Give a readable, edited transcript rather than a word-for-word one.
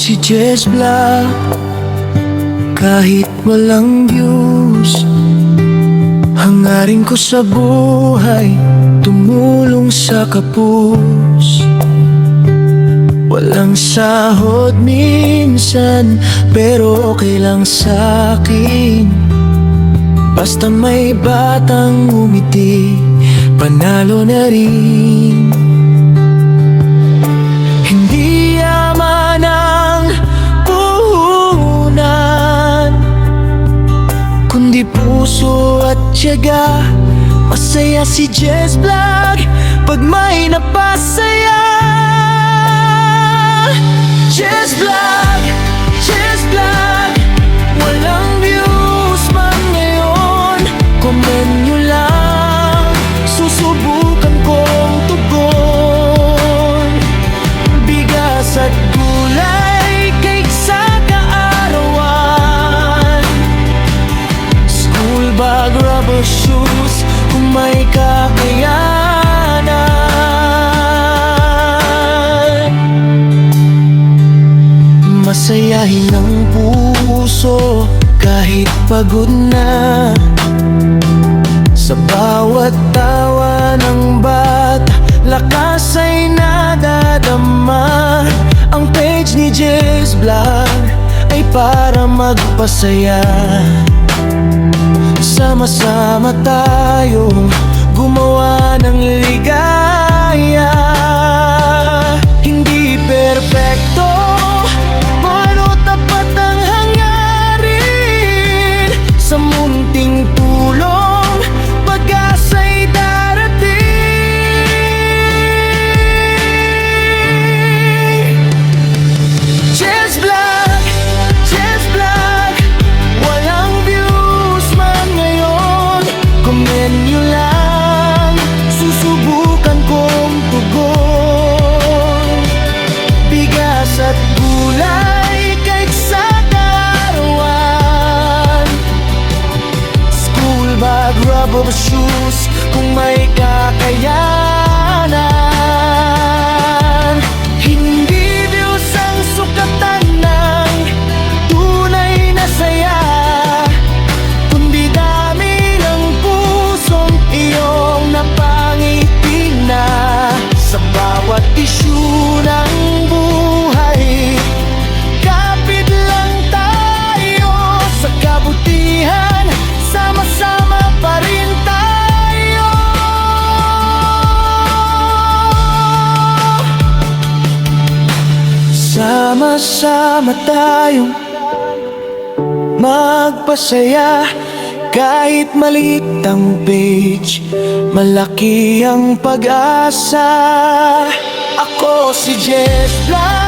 si Jess Vlog. Kahit walang views, hangarin ko sa buhay tumulong sa kapus. Walang sahod minsan, pero okay lang sa'kin. Basta may batang umiti, panalo na rin. Hindi yaman ang puhunan, kundi puso at tiyaga. Masaya si Jess Vlog pag may napasaya. Jess Vlog, Jess Vlog. Walang views man ngayon, comment nyo lang, susubukan kong tugon. Bigas at gulay, cake sa kaarawan, school bag, rubber shoes, kung may kakayanan. Masayahin ang puso kahit pagod na, sa bawat tawa ng bata, lakas ay nadadama. Ang page ni Jess Vlog ay para magpasaya. Sama-sama tayong gumawa ng ligaya. Hindi perpekto, pero tapat ang hangarin. Sa munting tulong, pag-asa'y darating. Jess Vlog, Jess Vlog. Walang views man ngayon, comment nyo lang, susubukan kong tugon. Bigas at gulay, kahit sa kaarawan, school bag, rubber shoes, kung may kakayanan. Hindi views ang sukatan ng tunay na saya, kundi dami ng pusong iyong napangiti na. Sa bawat issue ng buhay, kapit lang tayo sa kabutihan, sama-sama pa rin tayo. Sama-sama tayong magpasaya. Kahit maliit ang page, malaki ang pag-asa. Ako si Jess Vlog.